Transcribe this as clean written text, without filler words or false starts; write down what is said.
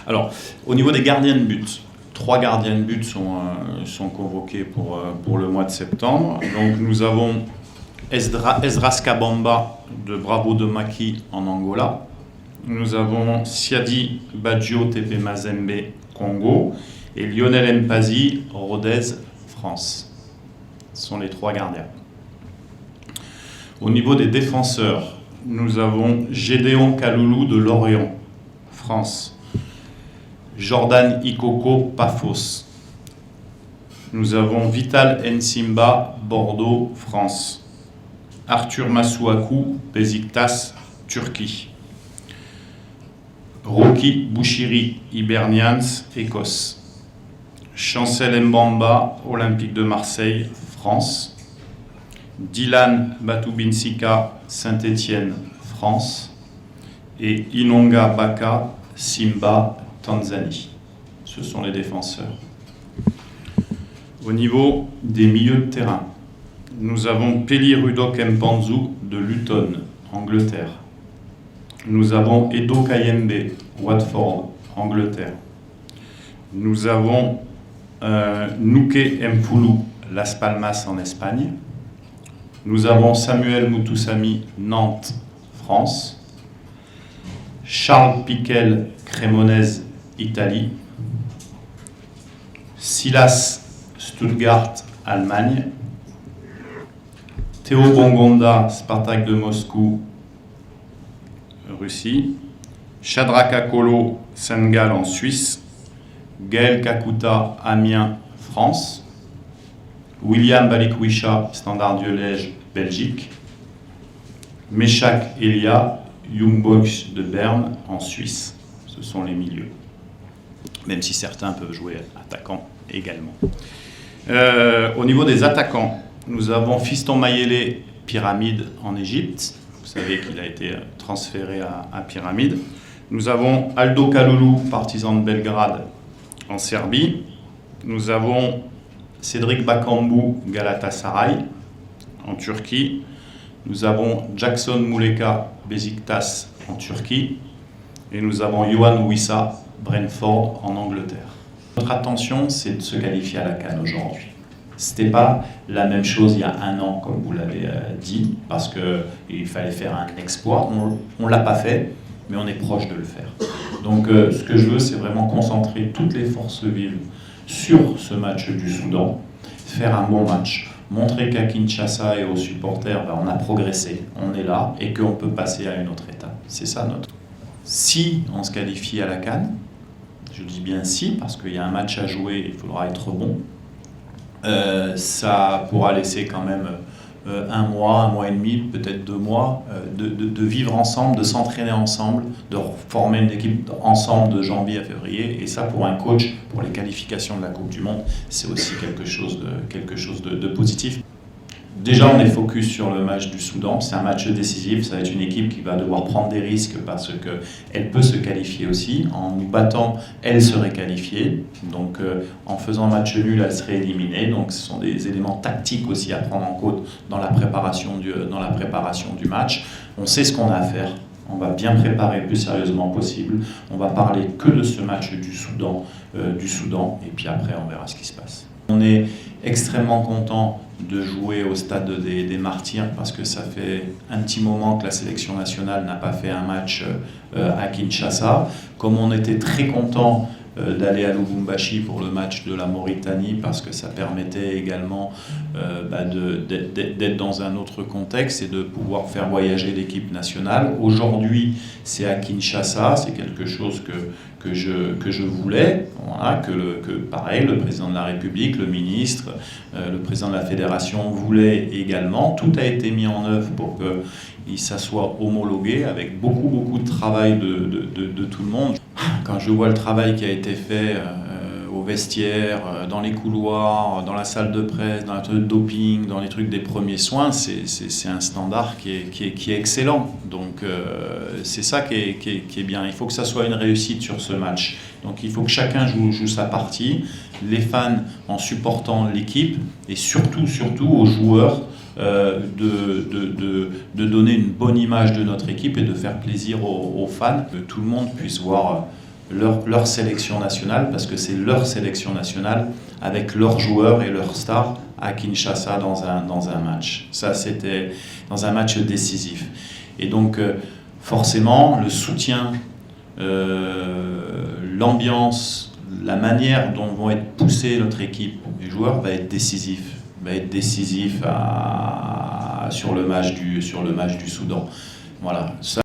Alors, au niveau des gardiens de but, 3 gardiens de but sont convoqués pour le mois de septembre. Donc nous avons Esdras Kabamba de Bravo de Maki en Angola. Nous avons Siadi Badjo TP Mazembe Congo et Lionel Mpazi Rodez France. Ce sont les 3 gardiens. Au niveau des défenseurs, nous avons Gédéon Kaloulou de Lorient, France. Jordan Ikoko Paphos. Nous avons Vital Nsimba Bordeaux, France. Arthur Masuaku Besiktas, Turquie. Rocky Bouchiri Hibernians, Écosse. Chancel Mbamba, Olympique de Marseille, France. Dylan Batubinsika, Saint-Étienne, France. Et Inonga Baka, Simba, Tanzanie. Ce sont les défenseurs. Au niveau des milieux de terrain, nous avons Peli Rudok Mpanzu de Luton, Angleterre. Nous avons Edo Kayembe, Watford, Angleterre. Nous avons Nuke Mpoulou, Las Palmas en Espagne. Nous avons Samuel Moutoussamy, Nantes, France. Charles Piquel, Cremonese, Italie. Silas, Stuttgart, Allemagne. Théo Bongonda, Spartak de Moscou, Russie. Shadraka Kolo, Saint-Gall en Suisse. Gaël Kakuta, Amiens, France. William Balikwisha, Standard Liège, Belgique. Meshak Elia, Young Boys de Berne en Suisse. Ce sont les milieux. Même si certains peuvent jouer attaquant également. Au niveau des attaquants, nous avons Fiston Mayele, Pyramide en Égypte. Vous savez qu'il a été transféré à Pyramide. Nous avons Aldo Kaloulou, Partizan de Belgrade en Serbie. Nous avons Cédric Bakambu, Galatasaray en Turquie. Nous avons Jackson Muleka, Besiktas en Turquie. Et nous avons Yohan Wissa, Brentford en Angleterre. Notre attention, c'est de se qualifier à la CAN aujourd'hui. Ce n'était pas la même chose il y a 1 an, comme vous l'avez dit, parce qu'il fallait faire un exploit. On ne l'a pas fait, mais on est proche de le faire. Donc ce que je veux, c'est vraiment concentrer toutes les forces vives sur ce match du Soudan, faire un bon match, montrer qu'à Kinshasa et aux supporters, on a progressé, on est là, et qu'on peut passer à une autre étape. C'est ça notre... Si on se qualifie à la CAN, je dis bien si, parce qu'il y a un match à jouer, il faudra être bon, ça pourra laisser quand même 1 mois, 1 mois et demi, peut-être 2 mois, de vivre ensemble, de s'entraîner ensemble, de former une équipe ensemble de janvier à février. Et ça, pour un coach, pour les qualifications de la Coupe du Monde, c'est aussi quelque chose de positif. Déjà, on est focus sur le match du Soudan. C'est un match décisif. Ça va être une équipe qui va devoir prendre des risques parce qu'elle peut se qualifier aussi. En nous battant, elle serait qualifiée. Donc, en faisant match nul, elle serait éliminée. Donc, ce sont des éléments tactiques aussi à prendre en compte dans la préparation du match. On sait ce qu'on a à faire. On va bien préparer le plus sérieusement possible. On va parler que de ce match du Soudan. Et puis après, on verra ce qui se passe. On est extrêmement content de jouer au stade des Martyrs parce que ça fait un petit moment que la sélection nationale n'a pas fait un match à Kinshasa. Comme on était très content d'aller à Lubumbashi pour le match de la Mauritanie parce que ça permettait également d'être dans un autre contexte et de pouvoir faire voyager l'équipe nationale. Aujourd'hui, c'est à Kinshasa, c'est quelque chose que je voulais, voilà, pareil, le président de la République, le ministre, le président de la fédération voulaient également. Tout a été mis en œuvre pour qu'il soit homologué avec beaucoup de travail de tout le monde. Quand je vois le travail qui a été fait au vestiaire, dans les couloirs, dans la salle de presse, dans la truc de doping, dans les trucs des premiers soins, c'est un standard qui est excellent. Donc c'est ça qui est bien. Il faut que ça soit une réussite sur ce match. Donc il faut que chacun joue sa partie, les fans en supportant l'équipe et surtout aux joueurs de donner une bonne image de notre équipe et de faire plaisir aux fans, que tout le monde puisse voir leur sélection nationale, parce que c'est leur sélection nationale avec leurs joueurs et leurs stars à Kinshasa dans un match. Ça, c'était dans un match décisif. Et donc, forcément, le soutien, l'ambiance, la manière dont vont être poussés notre équipe, les joueurs, va être décisif. Sur le match du Soudan. Voilà. Ça,